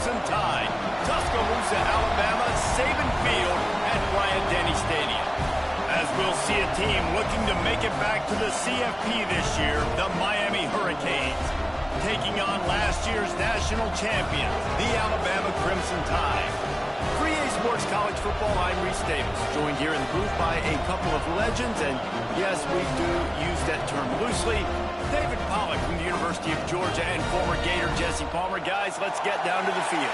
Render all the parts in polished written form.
Crimson Tide, Tuscaloosa, Alabama, Saban Field at Bryant-Denny Stadium. As we'll see a team looking to make it back to the CFP this year, the Miami Hurricanes, taking on last year's national champions, the Alabama Crimson Tide. For EA Sports College Football, I'm Reese Davis, joined here in the booth by a couple of legends, and yes, we do use that term loosely. David Pollack from the University of Georgia and former Gator Jesse Palmer. Guys, let's get down to the field.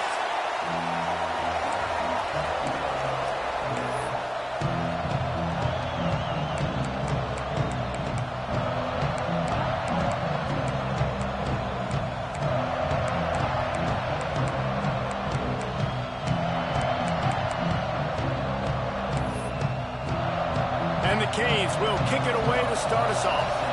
And the Canes will kick it away to start us off.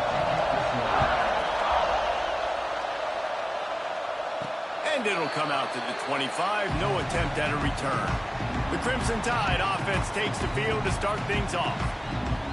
And it'll come out to the 25. No attempt at a return. The Crimson Tide offense takes the field to start things off.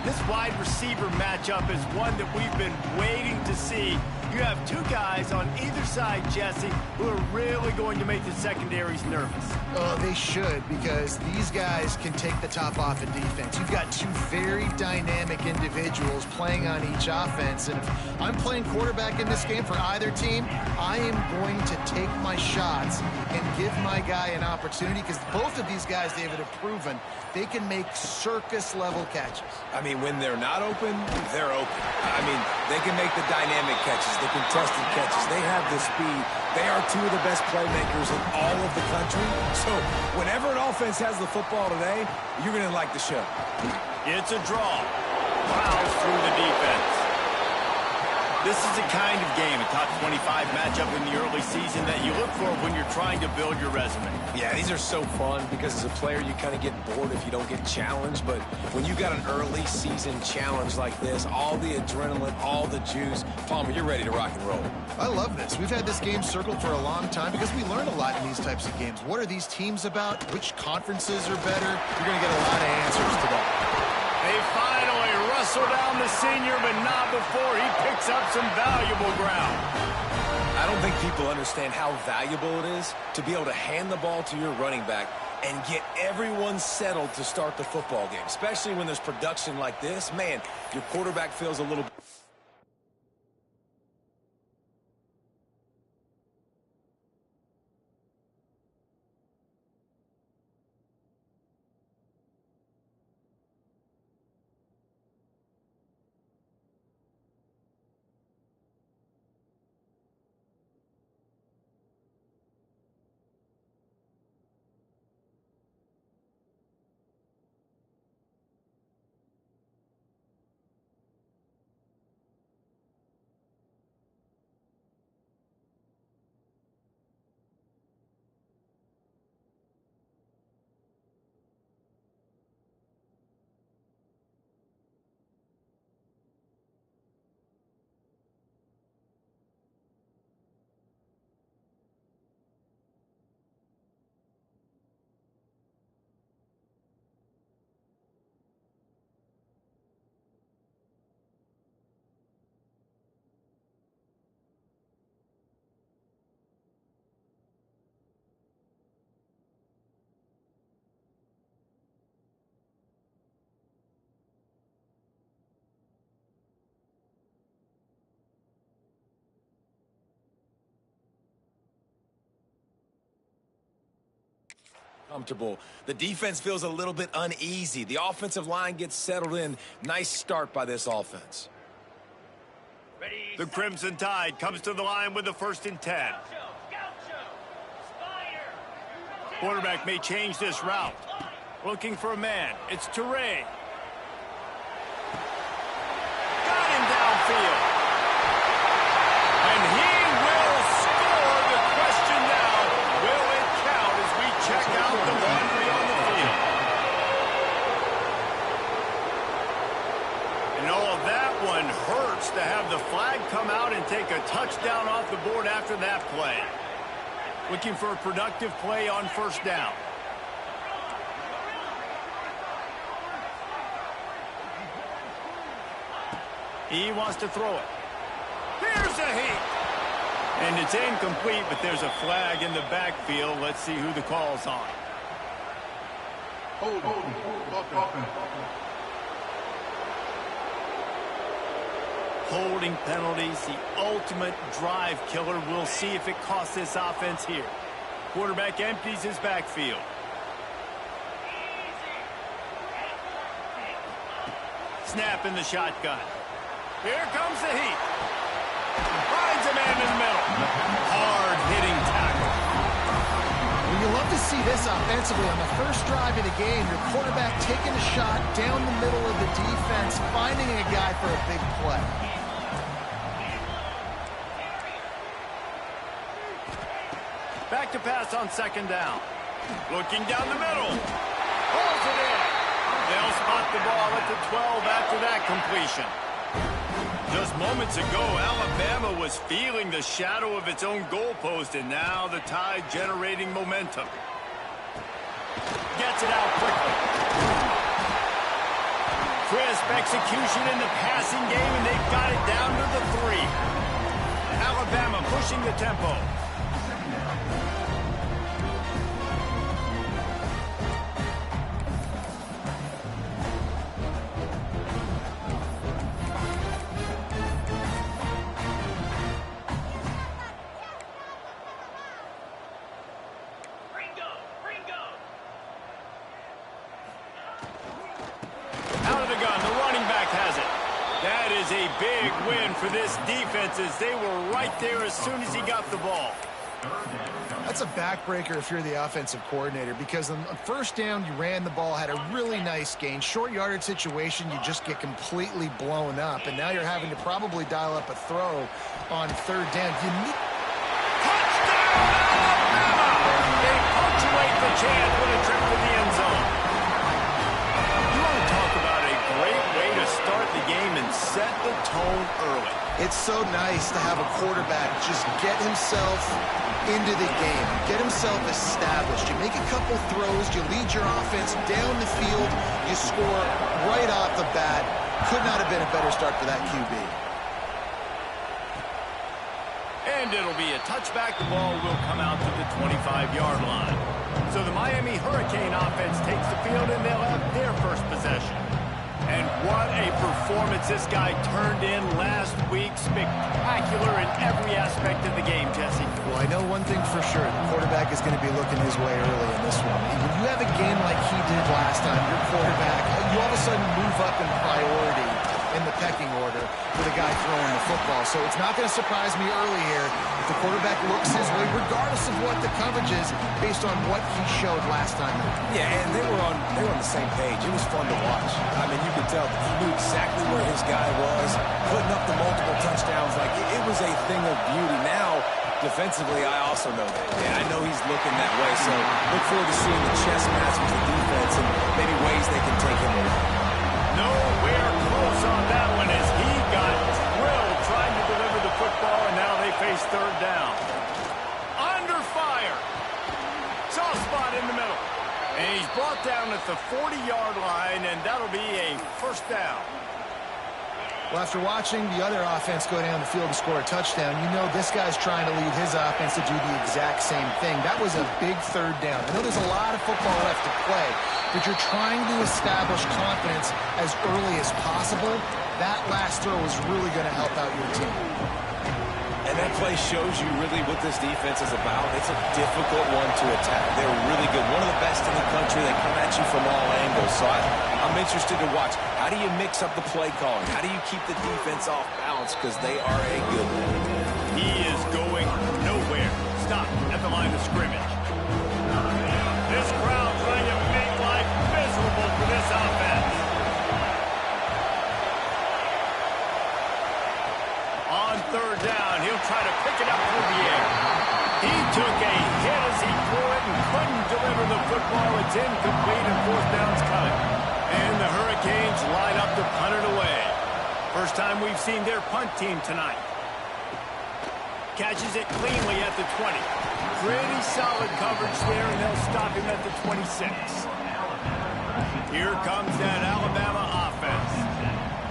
This wide receiver matchup is one that we've been waiting to see. You have two guys on either side, Jesse, who are really going to make the secondaries nervous. Oh, they should, because these guys can take the top off in defense. You've got two very dynamic individuals playing on each offense, and if I'm playing quarterback in this game for either team, I am going to take my shots and give my guy an opportunity, because both of these guys, David, have proven they can make circus-level catches. I mean, when they're not open, they're open. I mean, they can make the dynamic catches, the contested catches. They have the speed. They are two of the best playmakers in all of the country. So whenever an offense has the football today, you're going to like the show. It's a draw. Plows through the defense. This is the kind of game, a top 25 matchup in the early season, that you look for when you're trying to build your resume. Yeah, these are so fun because as a player, you kind of get bored if you don't get challenged. But when you got an early season challenge like this, all the adrenaline, all the juice, Palmer, you're ready to rock and roll. I love this. We've had this game circled for a long time because we learn a lot in these types of games. What are these teams about? Which conferences are better? You're going to get a lot of answers to that. They finally wrestle down the senior, but not before he picks up some valuable ground. I don't think people understand how valuable it is to be able to hand the ball to your running back and get everyone settled to start the football game, especially when there's production like this. Man, your quarterback feels a little... comfortable. The defense feels a little bit uneasy. The offensive line gets settled in. Nice start by this offense. The Crimson Tide comes to the line with the 1st and 10. Quarterback may change this route. Looking for a man. It's Toure. Got him downfield. And he will score. The question now, will it count as we check out the laundry on the field? And all that one hurts to have the flag come out and take a touchdown off the board after that play. Looking for a productive play on 1st down. He wants to throw it. Here's a heat. And it's incomplete, but there's a flag in the backfield. Let's see who the call's on. Holding penalties, the ultimate drive killer. We'll see if it costs this offense here. Quarterback empties his backfield. Snap in the shotgun. Here comes the heat. Finds a man in the middle. Hard-hitting tackle. Well, you love to see this offensively on the first drive of the game. Your quarterback taking a shot down the middle of the defense, finding a guy for a big play. Back to pass on second down. Looking down the middle. Pulls it in. They'll spot the ball at the 12 after that completion. Just moments ago, Alabama was feeling the shadow of its own goalpost, and now the Tide generating momentum. Gets it out quickly. Crisp execution in the passing game, and they've got it down to the 3. Alabama pushing the tempo. A big win for this defense as they were right there as soon as he got the ball. That's a backbreaker if you're the offensive coordinator, because on first down, you ran the ball, had a really nice gain. Short yardage situation, you just get completely blown up, and now you're having to probably dial up a throw on third down. You need... Touchdown, Alabama! They punctuate the chance with a trip to the end zone. You want to talk about a great way to start the game and set the tone early. It's so nice to have a quarterback just get himself into the game, get himself established. You make a couple throws, you lead your offense down the field, you score right off the bat. Could not have been a better start for that QB. And it'll be a touchback. The ball will come out to the 25-yard line. So the Miami Hurricane offense takes the field, and they'll have their first possession. And what a performance this guy turned in last week. Spectacular in every aspect of the game, Jesse. Well, I know one thing for sure. The quarterback is going to be looking his way early in this one. When you have a game like he did last time, your quarterback, you all of a sudden move up in priority in the pecking order for the guy throwing the football. So it's not going to surprise me early here if the quarterback looks his way, regardless of what the coverage is, based on what he showed last time. Yeah, and they were on the same page. It was fun to watch. I mean, you could tell he knew exactly where his guy was, putting up the multiple touchdowns. Like, it was a thing of beauty. Now, defensively, I also know that. And I know he's looking that way. So look forward to seeing the chess match with the defense and maybe ways they can take him away. Nowhere close on that one as he got drilled trying to deliver the football, and now they face third down. Under fire. Soft spot in the middle. And he's brought down at the 40-yard line, and that'll be a first down. Well, after watching the other offense go down the field to score a touchdown, you know this guy's trying to lead his offense to do the exact same thing. That was a big third down. I know there's a lot of football left to play, but you're trying to establish confidence as early as possible. That last throw is really going to help out your team. And that play shows you really what this defense is about. It's a difficult one to attack. They're really good. One of the best in the country. They come at you from all angles. So I'm interested to watch. How do you mix up the play calling? How do you keep the defense off balance? Because they are a good one. He is going nowhere. Stop at the line of scrimmage. This crowd's going to make life miserable for this offense. On third down, he'll try to pick it up through the air. He took a hit as he threw it and couldn't deliver the football. It's incomplete and fourth down's coming. And the Hurricanes line up to punt it away. First time we've seen their punt team tonight. Catches it cleanly at the 20. Pretty solid coverage there, and they'll stop him at the 26. Here comes that Alabama offense.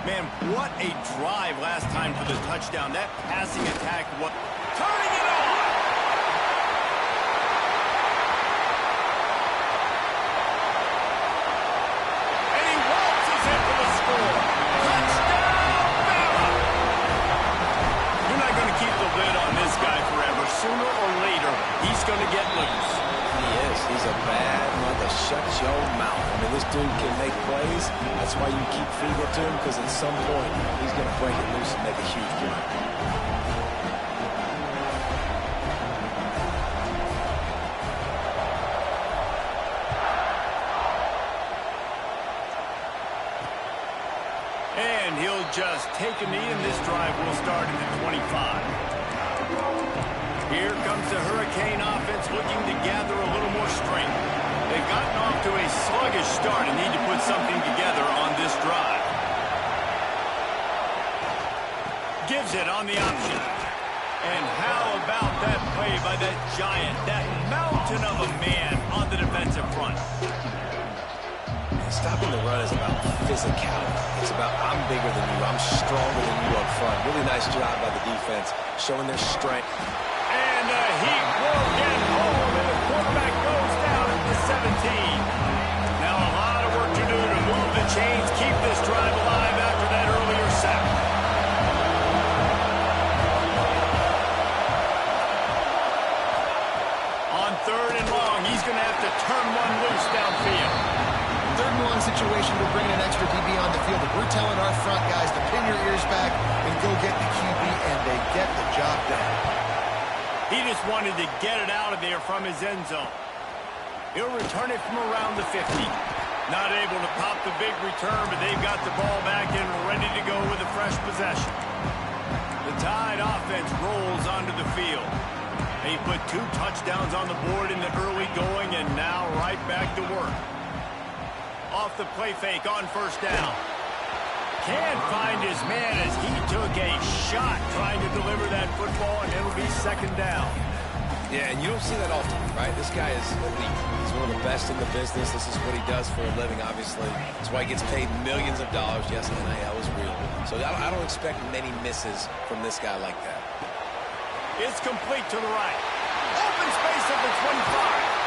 Man, what a drive last time for the touchdown. That passing attack was... turning it on. And he waltzes in for the score. Touchdown, Bama! You're not going to keep the lid on this guy forever. Sooner or later, he's going to get loose. He is. He's a bad mother. Shut your mouth. I mean, this dude can make plays. That's why you keep feeding it to him, because at some point, he's going to break it loose and make a huge play. And he'll just take a knee, and this drive will start at the 25. Here comes the Hurricane offense looking to gather a little more strength. They've gotten off to a sluggish start and need to put something together on this drive. Gives it on the option. And how about that play by that giant, that mountain of a man on the defensive front? Stopping the run is about physicality. It's about I'm bigger than you, I'm stronger than you up front. Really nice job by the defense, showing their strength. And he will get home, and the quarterback goes down at the 17. Now a lot of work to do to move the chains, keep this drive alive after that earlier sack. On 3rd and long, he's going to have to turn one loose downfield. 3rd and long situation, we're bringing an extra DB on the field, but we're telling our front guys to pin your ears back and go get the QB, and they get the job done. He just wanted to get it out of there from his end zone. He'll return it from around the 50. Not able to pop the big return, but they've got the ball back and ready to go with a fresh possession. The Tide offense rolls onto the field. They put 2 touchdowns on the board in the early going, and now right back to work. Off the play fake on 1st down. Can't find his man as he took a shot trying to deliver that football, and it'll be 2nd down. Yeah, and you don't see that often, right? This guy is elite. He's one of the best in the business. This is what he does for a living, obviously. That's why he gets paid millions of dollars. Yes, NIL is real. So I don't expect many misses from this guy like that. It's complete to the right. Open space at the 25.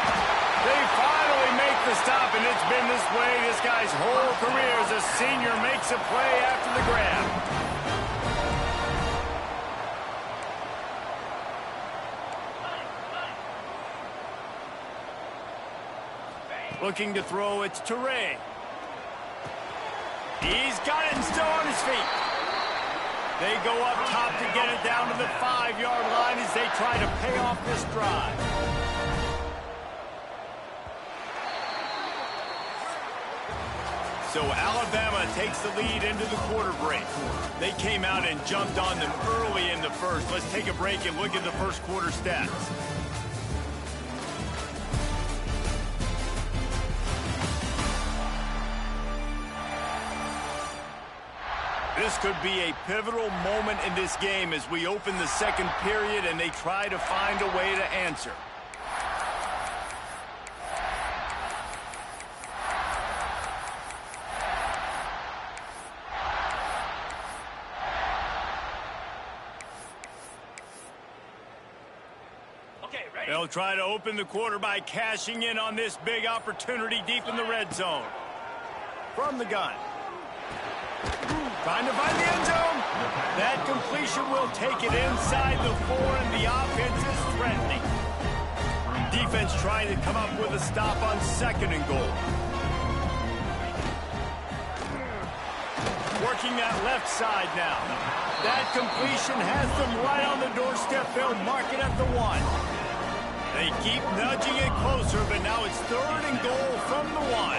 They finally make the stop, and it's been this way this guy's whole career as a senior. Makes a play after the grab. Looking to throw, it's Toure. He's got it and still on his feet. They go up top to get it down to the 5-yard line as they try to pay off this drive. So Alabama takes the lead into the quarter break. They came out and jumped on them early in the first. Let's take a break and look at the first quarter stats. This could be a pivotal moment in this game as we open the 2nd period and they try to find a way to answer. They'll try to open the quarter by cashing in on this big opportunity deep in the red zone. From the gun. Trying to find the end zone. That completion will take it inside the 4, and the offense is threatening. Defense trying to come up with a stop on 2nd and goal. Working that left side now. That completion has them right on the doorstep. They'll mark it at the 1. They keep nudging it closer, but now it's 3rd and goal from the 1.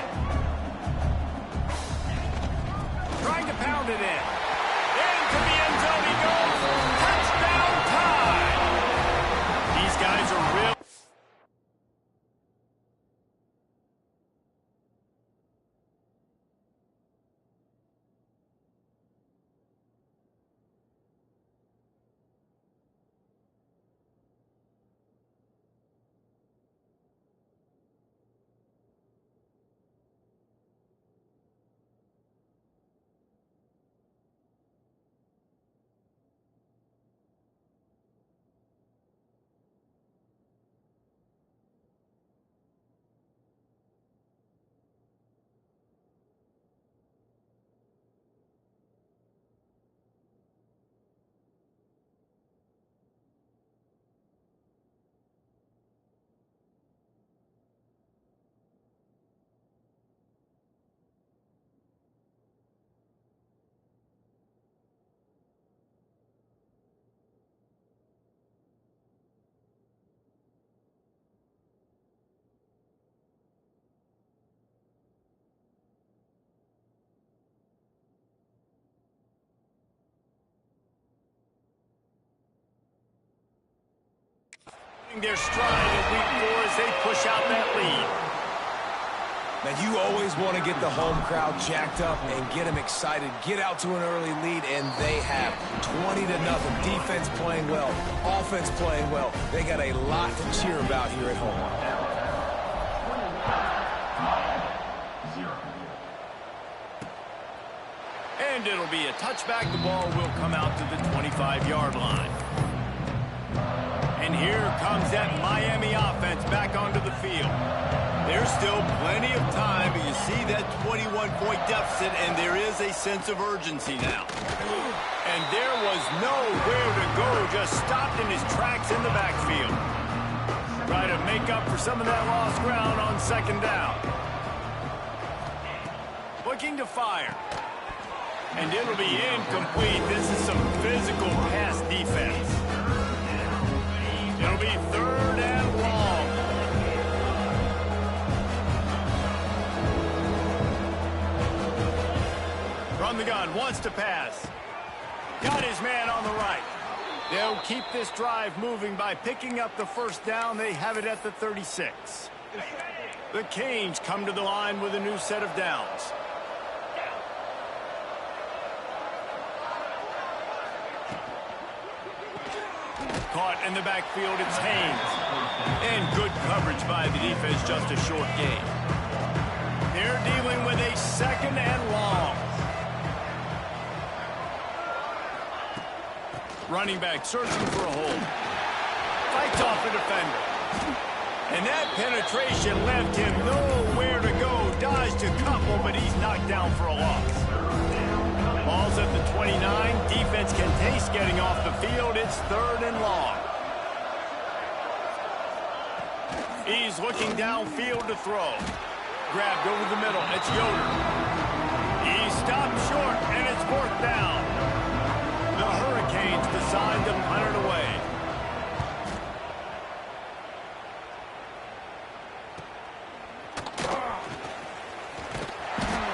Trying to pound it in. Into the end zone he goes. Touchdown Tide. These guys are real. hitting their stride in week 4 as they push out that lead. Now, you always want to get the home crowd jacked up and get them excited. Get out to an early lead, and they have 20-0. Defense playing well, offense playing well. They got a lot to cheer about here at home. And it'll be a touchback. The ball will come out to the 25-yard line. And here comes that Miami offense back onto the field. There's still plenty of time, but you see that 21-point deficit, and there is a sense of urgency now. And there was nowhere to go, just stopped in his tracks in the backfield. Try to make up for some of that lost ground on second down. Looking to fire. And it'll be incomplete. This is some physical pass defense. It'll be third and long. From the gun, wants to pass. Got his man on the right. They'll keep this drive moving by picking up the first down. They have it at the 36. The Canes come to the line with a new set of downs. Caught in the backfield, it's Haynes. And good coverage by the defense, just a short gain. They're dealing with a second and long. Running back searching for a hole. Fights off the defender. And that penetration left him nowhere to go. Dodged a couple, but he's knocked down for a loss. Ball's at the 29. Defense can taste getting off the field. It's third and long. He's looking downfield to throw. Grabbed over the middle. It's Yoder. He stopped short, and it's fourth down. The Hurricanes decide to punt it away.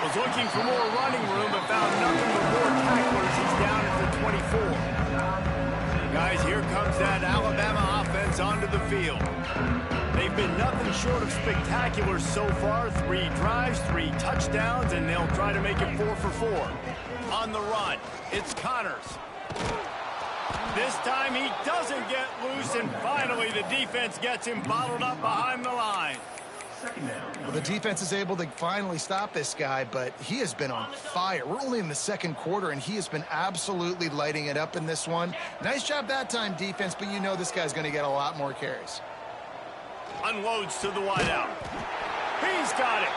Was looking for more running room, but found nothing but more tacklers. He's down at the 24. Guys, here comes that Alabama offense onto the field. They've been nothing short of spectacular so far. 3 drives, 3 touchdowns, and they'll try to make it 4 for 4. On the run, it's Connors. This time he doesn't get loose, and finally the defense gets him bottled up behind the line. Well, the defense is able to finally stop this guy, but he has been on fire. We're only in the second quarter, and he has been absolutely lighting it up in this one. Nice job that time, defense, but you know this guy's going to get a lot more carries. Unloads to the wideout. He's got it.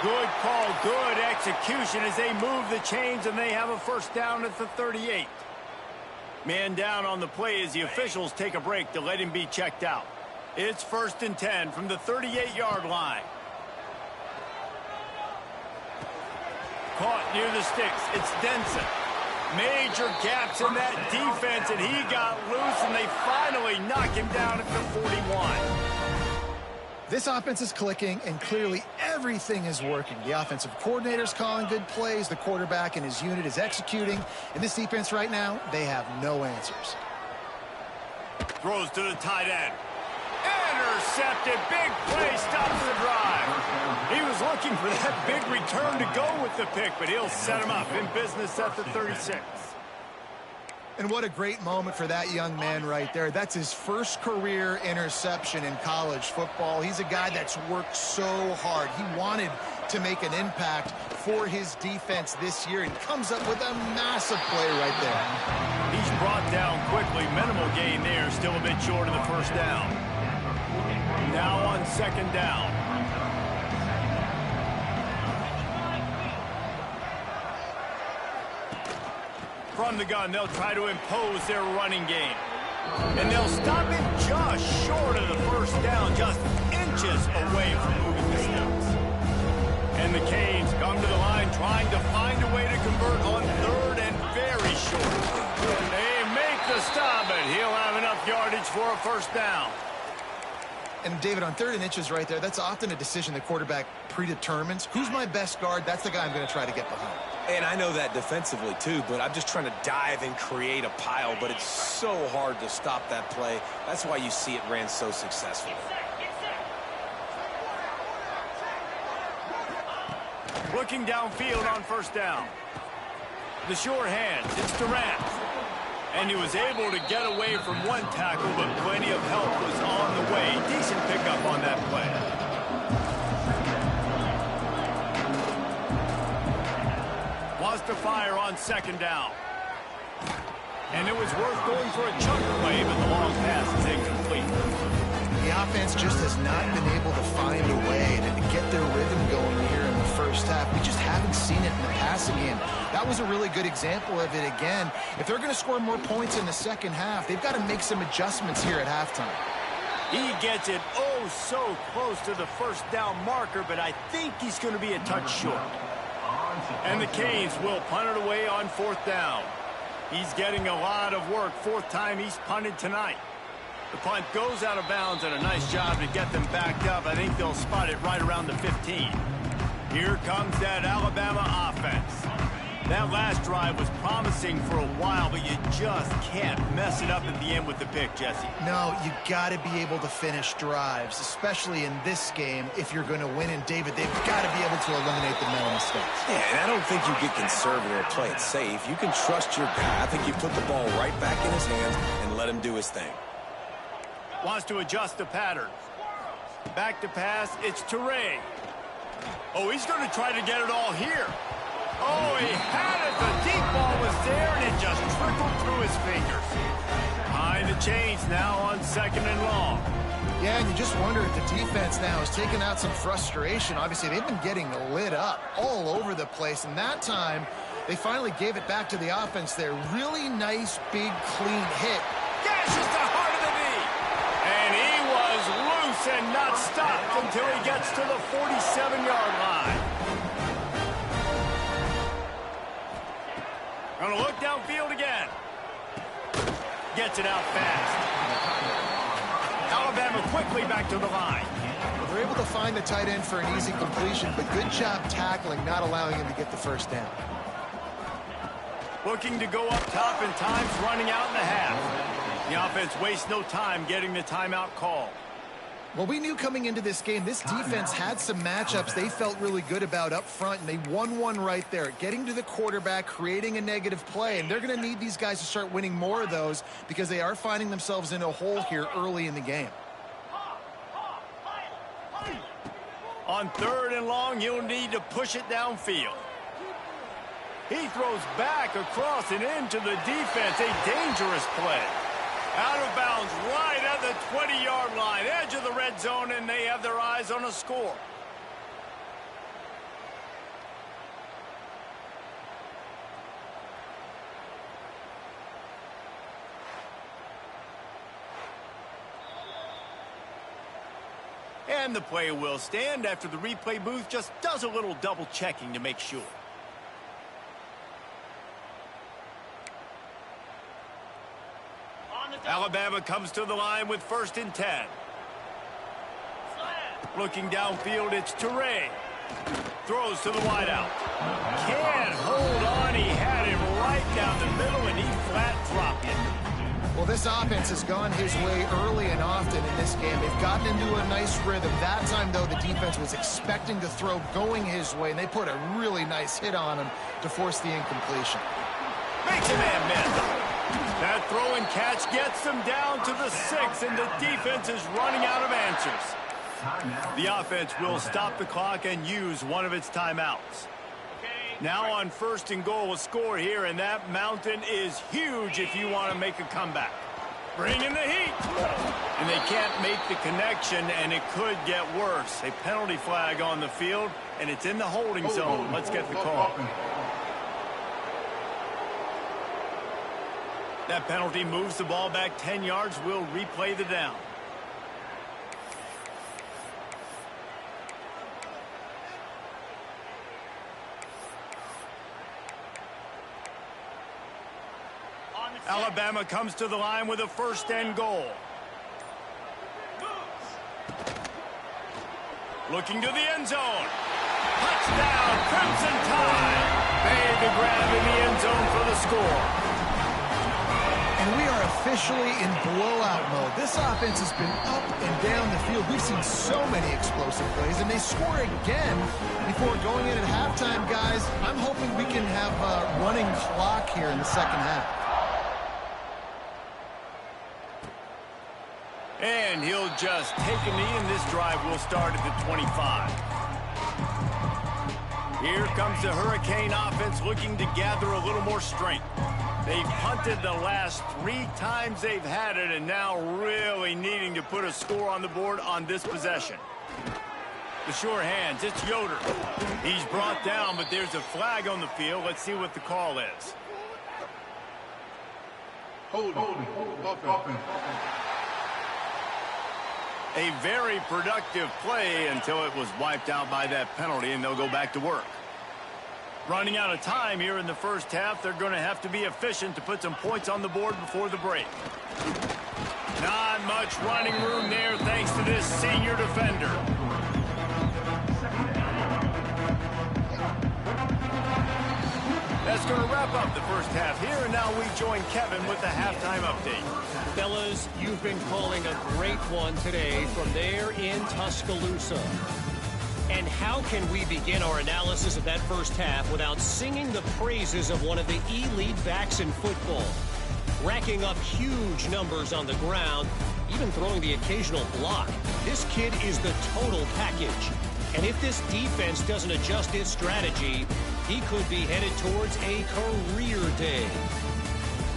Good call, good execution as they move the chains, and they have a first down at the 38. Man down on the play as the officials take a break to let him be checked out. It's first and 10 from the 38-yard line. Caught near the sticks. It's Denson. Major gaps in that defense, and he got loose, and they finally knock him down at the 41. This offense is clicking, and clearly everything is working. The offensive coordinator's calling good plays. The quarterback and his unit is executing. And this defense right now, they have no answers. Throws to the tight end. Intercepted. Big play. Stops the drive. He was looking for that big return to go with the pick, but he'll set him up in business at the 36. And what a great moment for that young man right there. That's his first career interception in college football. He's a guy that's worked so hard. He wanted to make an impact for his defense this year and comes up with a massive play right there. He's brought down quickly. Minimal gain there. Still a bit short of the first down. Now on second down. From the gun, they'll try to impose their running game. And they'll stop him just short of the first down, just inches away from moving the sticks. And the Canes come to the line trying to find a way to convert on third and very short. They make the stop, but he'll have enough yardage for a first down. And, David, on third and inches right there, that's often a decision the quarterback predetermines. Who's my best guard? That's the guy I'm going to try to get behind. And I know that defensively too, but I'm just trying to dive and create a pile, but it's so hard to stop that play. That's why you see it ran so successfully. Looking downfield on first down. The sure hands, it's Durant. And he was able to get away from one tackle, but plenty of help was on the way. Decent pickup on that play. Wants to fire on second down. And it was worth going for a chunk play, but the long pass is incomplete. The offense just has not been able to find a way to get their rhythm going here in the first half. We just haven't seen it in the passing game. That was a really good example of it again. If they're going to score more points in the second half, they've got to make some adjustments here at halftime. He gets it oh so close to the first down marker, but I think he's going to be a touch short. And the Canes will punt it away on fourth down. He's getting a lot of work. Fourth time he's punted tonight. The punt goes out of bounds, and a nice job to get them backed up. I think they'll spot it right around the 15. Here comes that Alabama offense. That last drive was promising for a while, but you just can't mess it up at the end with the pick, Jesse. No, you got to be able to finish drives, especially in this game. If you're going to win, and David, they've got to be able to eliminate the mental mistakes. Yeah, and I don't think you get conservative or play it safe. You can trust your guy. I think you put the ball right back in his hands and let him do his thing. Wants to adjust the pattern. Back to pass, it's Toure. Oh, he's going to try to get it all here. Oh, he had it. The deep ball was there, and it just trickled through his fingers. Behind the chains now on second and long. Yeah, and you just wonder if the defense now has taken out some frustration. Obviously, they've been getting lit up all over the place, and that time they finally gave it back to the offense there. Really nice, big, clean hit. Gashes the heart of the knee. And he was loose and not stopped until he gets to the 47-yard line. Gonna look downfield again. Gets it out fast. Alabama quickly back to the line. They're able to find the tight end for an easy completion, but good job tackling, not allowing him to get the first down. Looking to go up top, and time's running out in the half. The offense wastes no time getting the timeout call. Well, we knew coming into this game, this defense had some matchups they felt really good about up front, and they won one right there. Getting to the quarterback, creating a negative play, and they're going to need these guys to start winning more of those because they are finding themselves in a hole here early in the game. On third and long, you'll need to push it downfield. He throws back across and into the defense. A dangerous play. Out of bounds right at the 20-yard line. Edge of the red zone, and they have their eyes on a score. And the play will stand after the replay booth just does a little double checking to make sure. Alabama comes to the line with 1st and 10. Looking downfield, it's Toure. Throws to the wideout. Can't hold on. He had him right down the middle, and he flat dropped it. Well, this offense has gone his way early and often in this game. They've gotten into a nice rhythm. That time, though, the defense was expecting to throw going his way, and they put a really nice hit on him to force the incompletion. Makes a man miss. That throw and catch gets them down to the 6, and the defense is running out of answers. The offense will stop the clock and use one of its timeouts. Now on 1st and goal, a score here, and that mountain is huge if you want to make a comeback. Bring in the heat. And they can't make the connection, and it could get worse. A penalty flag on the field, and it's in the holding zone. Let's get the call. That penalty moves the ball back 10 yards. We'll replay the down. Alabama comes to the line with a 1st and goal. Looking to the end zone. Touchdown, Crimson Tide. They make a grab in the end zone for the score. And we are officially in blowout mode. This offense has been up and down the field. We've seen so many explosive plays, and they score again before going in at halftime, guys. I'm hoping we can have a running clock here in the second half. And he'll just take a knee, and this drive will start at the 25. Here comes the Hurricane offense looking to gather a little more strength. They've punted the last 3 times they've had it, and now really needing to put a score on the board on this possession. The sure hands, it's Yoder. He's brought down, but there's a flag on the field. Let's see what the call is. Holding. A very productive play until it was wiped out by that penalty, and they'll go back to work. Running out of time here in the first half, they're going to have to be efficient to put some points on the board before the break. Not much running room there thanks to this senior defender. That's going to wrap up the first half here, and now we join Kevin with the halftime update. Fellas, you've been calling a great one today from there in Tuscaloosa. And how can we begin our analysis of that first half without singing the praises of one of the elite backs in football? Racking up huge numbers on the ground, even throwing the occasional block. This kid is the total package. And if this defense doesn't adjust its strategy, he could be headed towards a career day.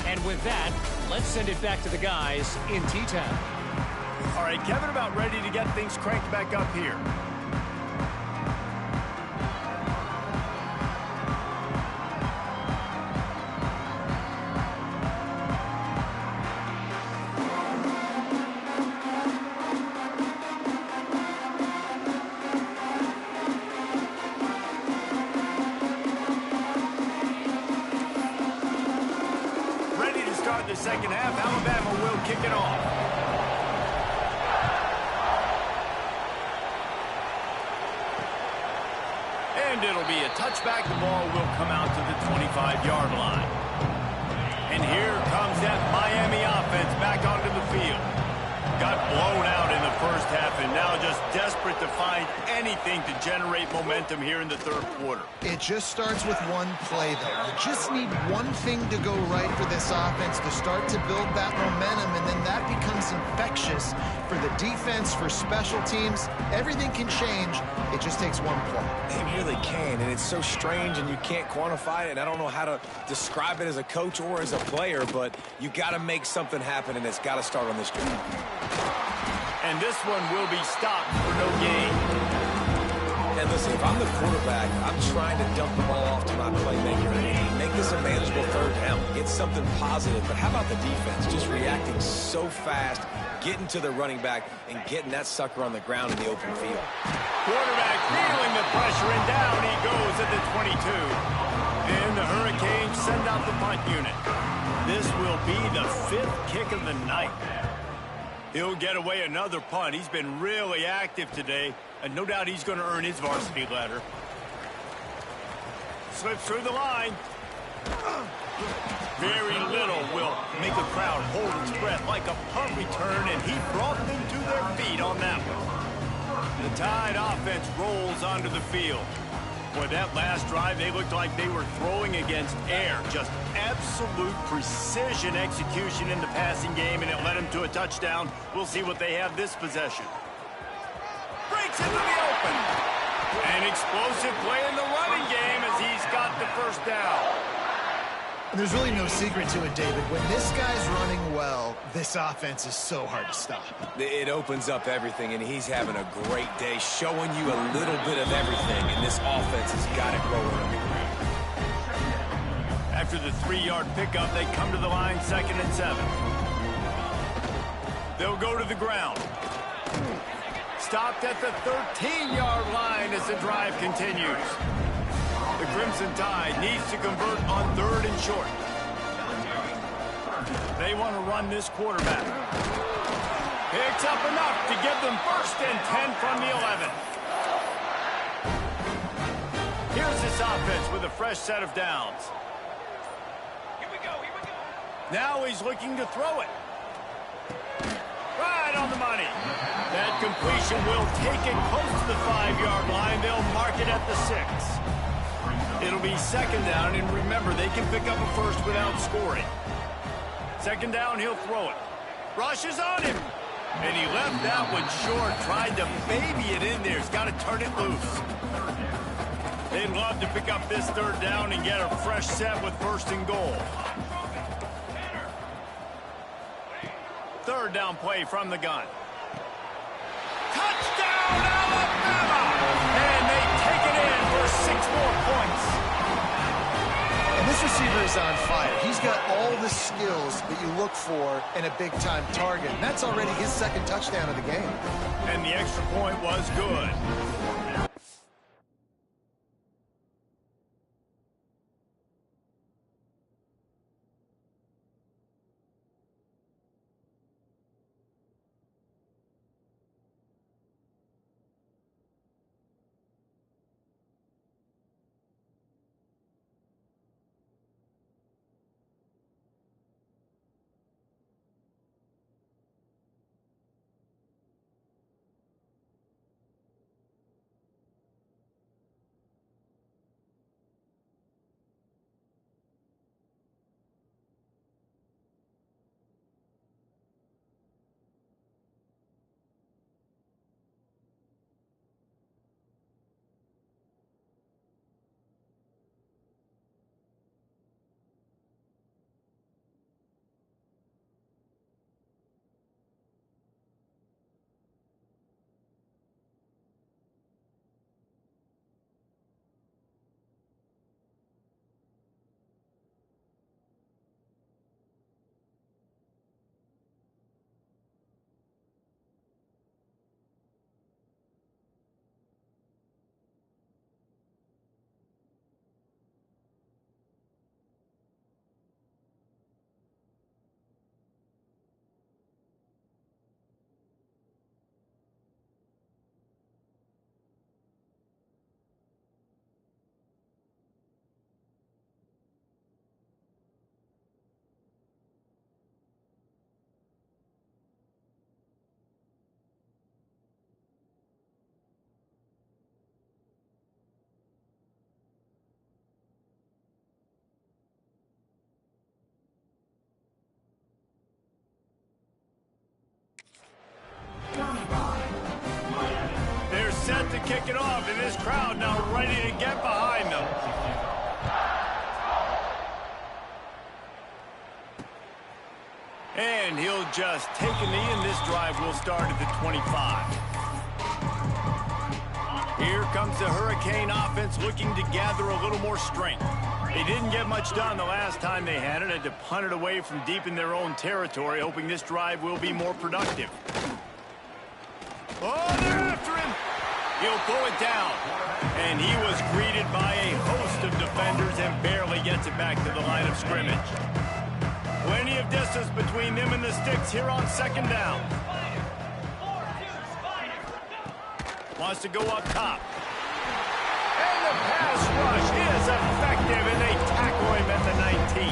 And with that, let's send it back to the guys in T-Town. All right, Kevin, about ready to get things cranked back up here. The second half, Alabama will kick it off. And it'll be a touchback. The ball will come out to the 25-yard line. And here comes that Miami offense back onto the field. Got blown out in the first half and now just desperate to find anything to generate momentum here in the third quarter. It just starts with one play, though. You just need one thing to go right for this offense to start to build that momentum, and then that becomes infectious for the defense, for special teams. Everything can change. It just takes one play. It really can, and it's so strange, and you can't quantify it, and I don't know how to describe it as a coach or as a player, but you got to make something happen, and it's got to start on this drive. And this one will be stopped for no gain. And listen, if I'm the quarterback, I'm trying to dump the ball off to my playmaker and make this a manageable third down. Get something positive. But how about the defense? Just reacting so fast, getting to the running back, and getting that sucker on the ground in the open field. Quarterback feeling the pressure, and down he goes at the 22. And the Hurricanes send out the punt unit. This will be the 5th kick of the night. He'll get away another punt. He's been really active today, and no doubt he's going to earn his varsity letter. Slips through the line. Very little will make the crowd hold its breath like a punt return, and he brought them to their feet on that one. The Tide offense rolls onto the field. Boy, that last drive, they looked like they were throwing against air. Just absolute precision execution in the passing game, and it led them to a touchdown. We'll see what they have this possession. Breaks into the open. An explosive play in the running game as he's got the first down. There's really no secret to it, David. When this guy's running well, this offense is so hard to stop. It opens up everything, and he's having a great day, showing you a little bit of everything, and this offense has got it rolling. After the 3-yard pickup, they come to the line 2nd and 7. They'll go to the ground. Stopped at the 13-yard line as the drive continues. The Crimson Tide needs to convert on 3rd and short. They want to run this quarterback. Picks up enough to give them 1st and 10 from the 11. Here's goes this offense with a fresh set of downs. Here we go. Now he's looking to throw it. Right on the money. That completion will take it close to the 5-yard line. They'll mark it at the 6. It'll be second down, and remember, they can pick up a first without scoring. Second down, he'll throw it. Rush is on him. And he left that one short, tried to baby it in there. He's got to turn it loose. They'd love to pick up this third down and get a fresh set with first and goal. Third down play from the gun. Touchdown, Alabama! And they take it in for 6 more points. And this receiver is on fire. He's got all the skills that you look for in a big-time target. And that's already his second touchdown of the game. And the extra point was good. They're set to kick it off, and this crowd now ready to get behind them. And he'll just take a knee, and this drive will start at the 25. Here comes the Hurricane offense looking to gather a little more strength. They didn't get much done the last time they had it. Had to punt it away from deep in their own territory, hoping this drive will be more productive. Oh, they're after him. He'll pull it down. And he was greeted by a host of defenders and barely gets it back to the line of scrimmage. Plenty of distance between them and the sticks here on second down. Wants to go up top. And the pass rush is effective, and they tackle him at the 19.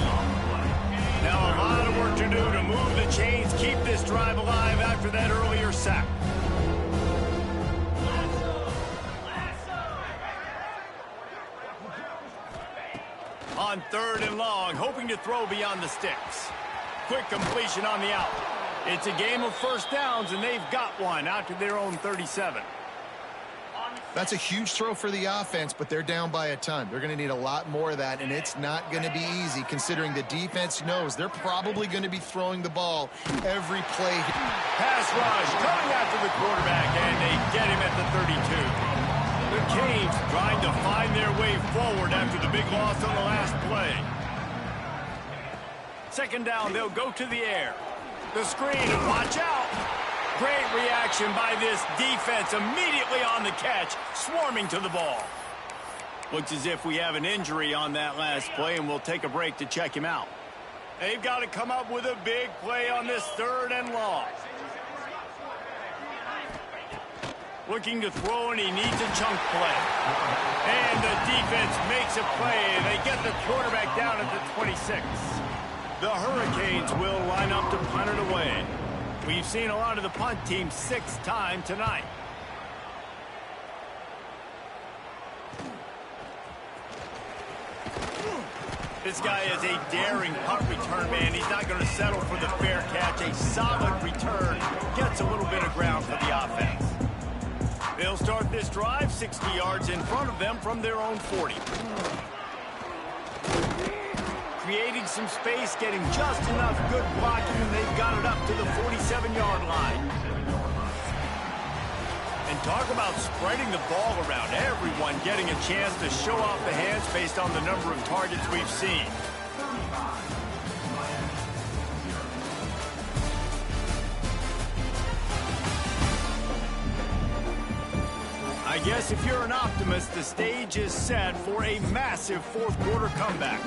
Now a lot of work to do to move the chains, keep this drive alive after that earlier sack. On third and long, hoping to throw beyond the sticks. Quick completion on the out. It's a game of first downs, and they've got one out to their own 37. That's a huge throw for the offense, but they're down by a ton. They're going to need a lot more of that, and it's not going to be easy considering the defense knows they're probably going to be throwing the ball every play. Pass rush coming after the quarterback, and they get him at the 32. The Canes trying to find their way forward after the big loss on the last play. Second down, they'll go to the air. The screen, and watch out. Great reaction by this defense, immediately on the catch, swarming to the ball. Looks as if we have an injury on that last play, and we'll take a break to check him out. They've got to come up with a big play on this third and long. Looking to throw, and he needs a chunk play. And the defense makes a play, and they get the quarterback down at the 26. The Hurricanes will line up to punt it away. We've seen a lot of the punt team 6th time tonight. This guy is a daring punt return man. He's not going to settle for the fair catch. A solid return gets a little bit of ground for the offense. They'll start this drive 60 yards in front of them from their own 40. Creating some space, getting just enough good blocking, and they've got it up to the 47-yard line. And talk about spreading the ball around. Everyone getting a chance to show off the hands based on the number of targets we've seen. I guess if you're an optimist, the stage is set for a massive fourth-quarter comeback.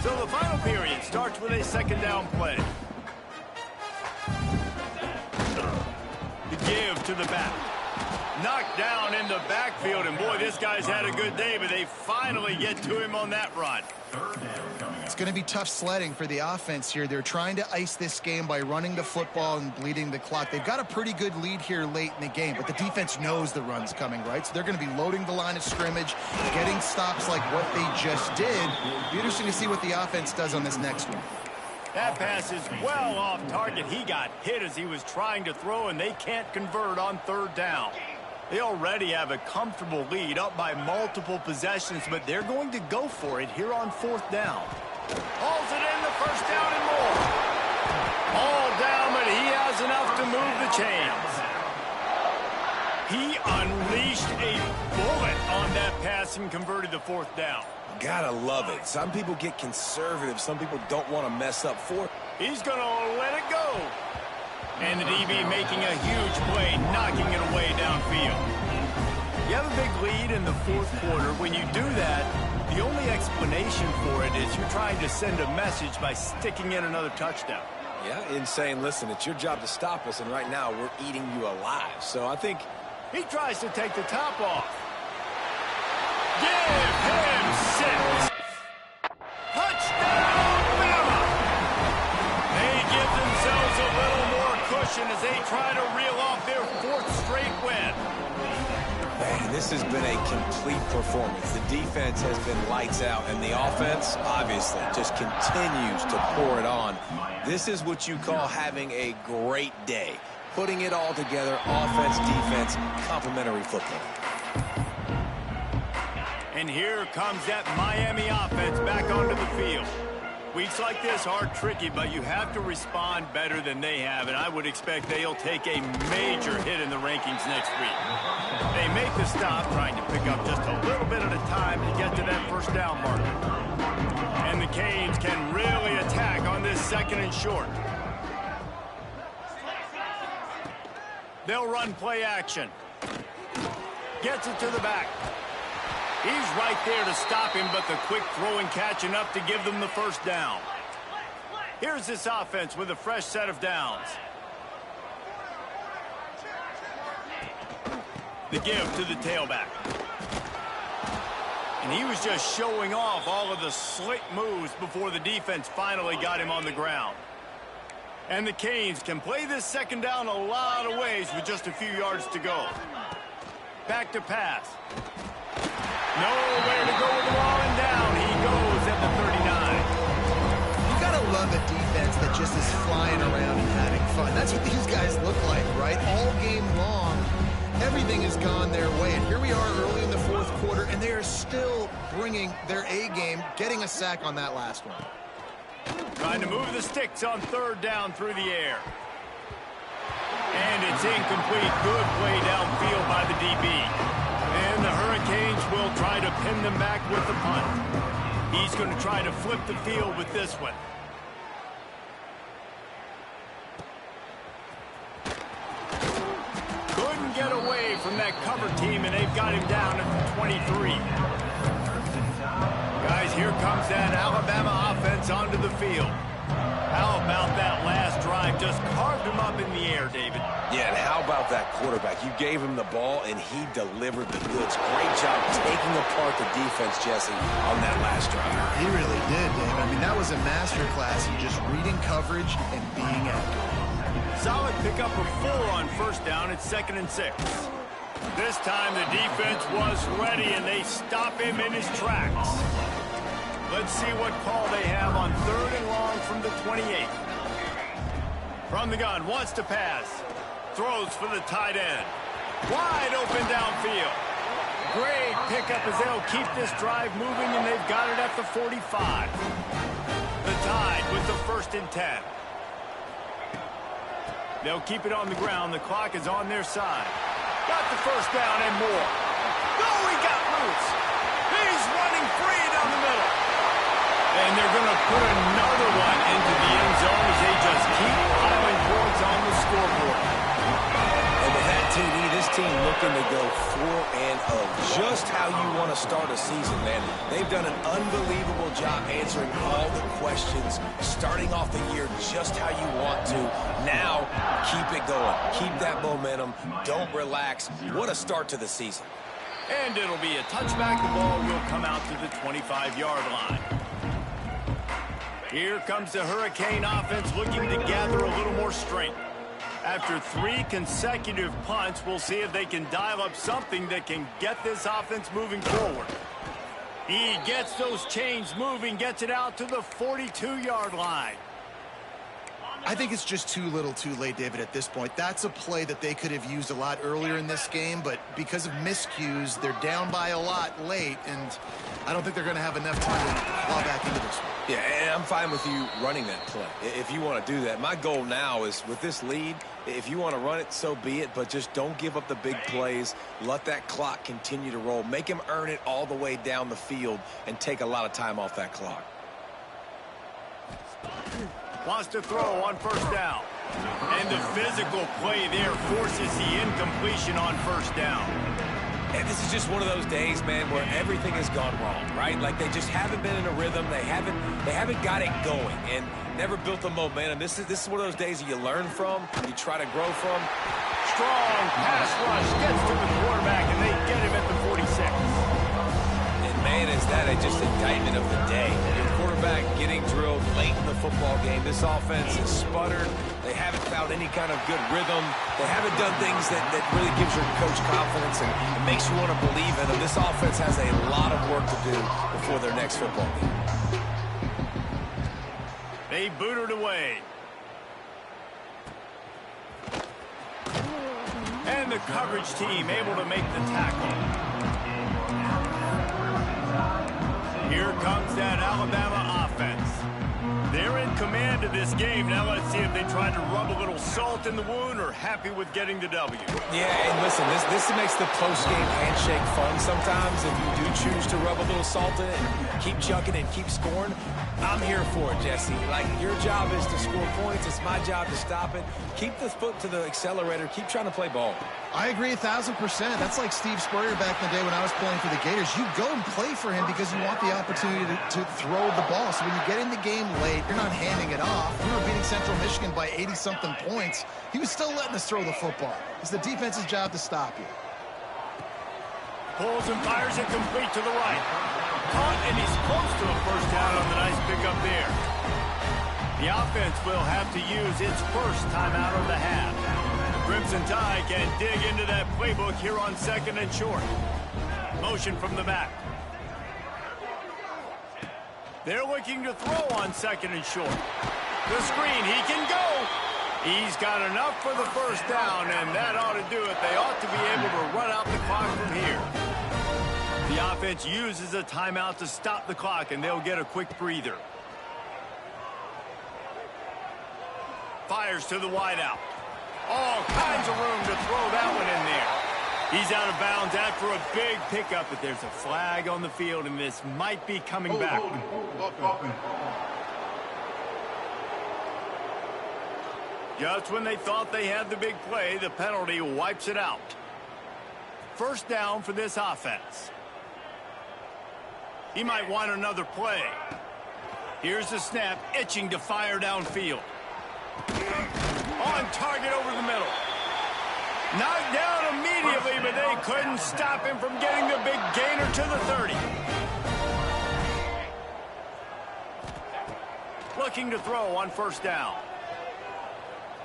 So the final period starts with a second down play. The give to the back. Knocked down in the backfield, and boy, this guy's had a good day, but they finally get to him on that run. It's going to be tough sledding for the offense here. They're trying to ice this game by running the football and bleeding the clock. They've got a pretty good lead here late in the game, but the defense knows the run's coming, right? So they're going to be loading the line of scrimmage, getting stops like what they just did. It'll be interesting to see what the offense does on this next one. That pass is well off target. He got hit as he was trying to throw, and they can't convert on third down. They already have a comfortable lead up by multiple possessions, but they're going to go for it here on fourth down. Hauls it in, the first down and more. All down, but he has enough to move the chains. He unleashed a bullet on that pass and converted the fourth down. Gotta love it. Some people get conservative. Some people don't want to mess up fourth. He's going to let it go. And the DB making a huge play, knocking it away downfield. You have a big lead in the fourth quarter. When you do that, the only explanation for it is you're trying to send a message by sticking in another touchdown. Yeah, in saying, listen, it's your job to stop us, and right now we're eating you alive. So I think he tries to take the top off. Give him 6. Touchdown, Bama! They give themselves a little more cushion as they try to reel off their 4th straight win. Man, this has been a complete performance. The defense has been lights out, and the offense, obviously, just continues to pour it on. This is what you call having a great day. Putting it all together, offense, defense, complementary football. And here comes that Miami offense back onto the field. Weeks like this are tricky, but you have to respond better than they have, and I would expect they'll take a major hit in the rankings next week. They make the stop, trying to pick up just a little bit at a time to get to that first down marker. And the Canes can really attack on this second and short. They'll run play action. Gets it to the back. He's right there to stop him, but the quick throw and catch enough to give them the first down. Here's this offense with a fresh set of downs. The give to the tailback. And he was just showing off all of the slick moves before the defense finally got him on the ground. And the Canes can play this second down a lot of ways with just a few yards to go. Back to pass. Nowhere to go with the ball, and down he goes at the 39. You gotta love a defense that just is flying around and having fun. That's what these guys look like, right? All game long, everything has gone their way. And here we are early in the fourth quarter, and they are still bringing their A game, getting a sack on that last one. Trying to move the sticks on third down through the air. And it's incomplete. Good play downfield by the DB. And the Hurricanes will try to pin them back with the punt. He's going to try to flip the field with this one. Couldn't get away from that cover team, and they've got him down at the 23. Guys, here comes that Alabama offense onto the field. How about that last drive? Just carved him up in the air, David. Yeah, and how about that quarterback? You gave him the ball, and he delivered the goods. Great job taking apart the defense, Jesse, on that last drive. He really did, David. I mean, that was a masterclass in just reading coverage and being accurate. Solid pickup of 4 on first down at 2nd and 6. This time the defense was ready, and they stop him in his tracks. Let's see what call they have on 3rd and long from the 28. From the gun, wants to pass. Throws for the tight end. Wide open downfield. Great pickup as they'll keep this drive moving, and they've got it at the 45. The Tide with the 1st and 10. They'll keep it on the ground. The clock is on their side. Got the 1st down and more. Oh, he got loose. He's running free down the middle. And they're going to put another one into the end zone as they just keep piling points on the scoreboard. And with that TD, this team looking to go 4-0. Just how you want to start a season, man. They've done an unbelievable job answering all the questions, starting off the year just how you want to. Now, keep it going. Keep that momentum. Don't relax. What a start to the season. And it'll be a touchback. The ball will come out to the 25-yard line. Here comes the Hurricane offense looking to gather a little more strength. After 3 consecutive punts, we'll see if they can dial up something that can get this offense moving forward. He gets those chains moving, gets it out to the 42-yard line. I think it's just too little too late, David, at this point. That's a play that they could have used a lot earlier in this game, but because of miscues, they're down by a lot late, and I don't think they're going to have enough time to claw back into this one. Yeah, and I'm fine with you running that play if you want to do that. My goal now is with this lead, if you want to run it, so be it, but just don't give up the big plays. Let that clock continue to roll. Make him earn it all the way down the field and take a lot of time off that clock. Wants to throw on 1st down. And the physical play there forces the incompletion on 1st down. And this is just one of those days, man, where everything has gone wrong, right? Like they just haven't been in a rhythm. They haven't got it going and never built the momentum. This is one of those days that you learn from, you try to grow from. Strong pass rush gets to the quarterback, and they get him at the 46. And man, is that just indictment of the day. Your quarterback getting drilled late in the football game. This offense is sputtered. They haven't found any kind of good rhythm. They haven't done things that really gives your coach confidence and makes you want to believe in them. This offense has a lot of work to do before their next football game. They boot it away. And the coverage team able to make the tackle. Here comes that Alabama offense. They're in command of this game. Now let's see if they try to rub a little salt in the wound or happy with getting the W. Yeah, and listen, this makes the post-game handshake fun sometimes. If you do choose to rub a little salt in it and keep chucking and keep scoring, I'm here for it, Jesse. Like, your job is to score points. It's my job to stop it. Keep the foot to the accelerator. Keep trying to play ball. I agree 1,000%. That's like Steve Spurrier back in the day when I was playing for the Gators. You go and play for him because you want the opportunity to throw the ball. So when you get in the game late, you're not handing it off. We were beating Central Michigan by 80-something points. He was still letting us throw the football. It's the defense's job to stop you. Pulls and fires it complete to the right. Caught, and he's close to a 1st down on the nice pickup there. The offense will have to use its first timeout of the half. Crimson Tide can dig into that playbook here on 2nd and short. Motion from the back. They're looking to throw on 2nd and short. The screen, he can go. He's got enough for the 1st down, and that ought to do it. They ought to be able to run out the clock from here. The offense uses a timeout to stop the clock, and they'll get a quick breather. Fires to the wideout. All kinds of room to throw that one in there. He's out of bounds after a big pickup, but there's a flag on the field, and this might be coming back. Just when they thought they had the big play, the penalty wipes it out. 1st down for this offense. He might want another play. Here's the snap, itching to fire downfield. On target over the middle. Knocked down immediately, but they couldn't stop him from getting the big gainer to the 30. Looking to throw on first down.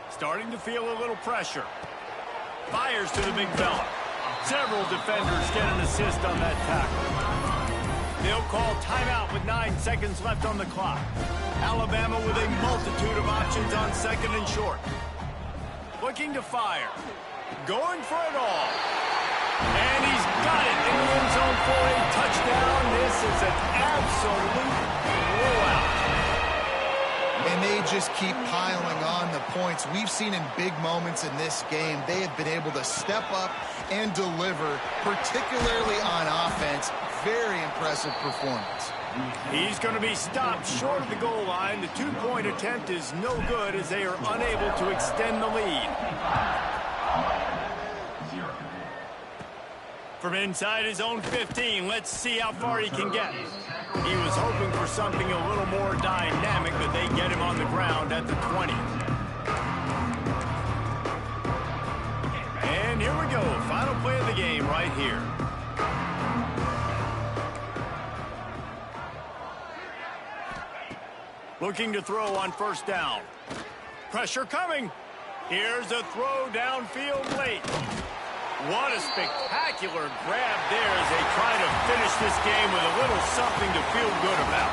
Starting to feel a little pressure. Fires to the big fella. Several defenders get an assist on that tackle. They'll call timeout with 9 seconds left on the clock. Alabama with a multitude of options on second and short. Looking to fire. Going for it all. And he's got it in the end zone for a touchdown. This is an absolute blowout. And they just keep piling on the points. We've seen in big moments in this game, they have been able to step up and deliver, particularly on offense. Very impressive performance. He's going to be stopped short of the goal line. The 2-point attempt is no good as they are unable to extend the lead. From inside his own 15, let's see how far he can get. He was hoping for something a little more dynamic, but they get him on the ground at the 20. And here we go. Final play of the game right here. Looking to throw on first down. Pressure coming. Here's a throw downfield late. What a spectacular grab there as they try to finish this game with a little something to feel good about.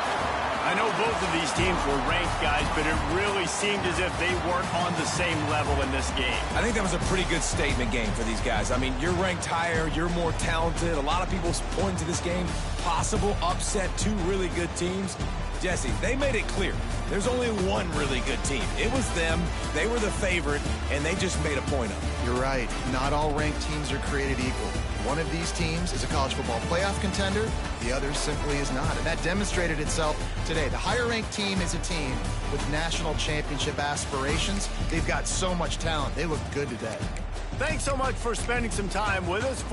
I know both of these teams were ranked, guys, but it really seemed as if they weren't on the same level in this game. I think that was a pretty good statement game for these guys. I mean, you're ranked higher, you're more talented. A lot of people point to this game, possible upset, 2 really good teams. Jesse, they made it clear. There's only one really good team. It was them. They were the favorite, and they just made a point of it. You're right. Not all ranked teams are created equal. One of these teams is a college football playoff contender. The other simply is not. And that demonstrated itself today. The higher-ranked team is a team with national championship aspirations. They've got so much talent. They look good today. Thanks so much for spending some time with us.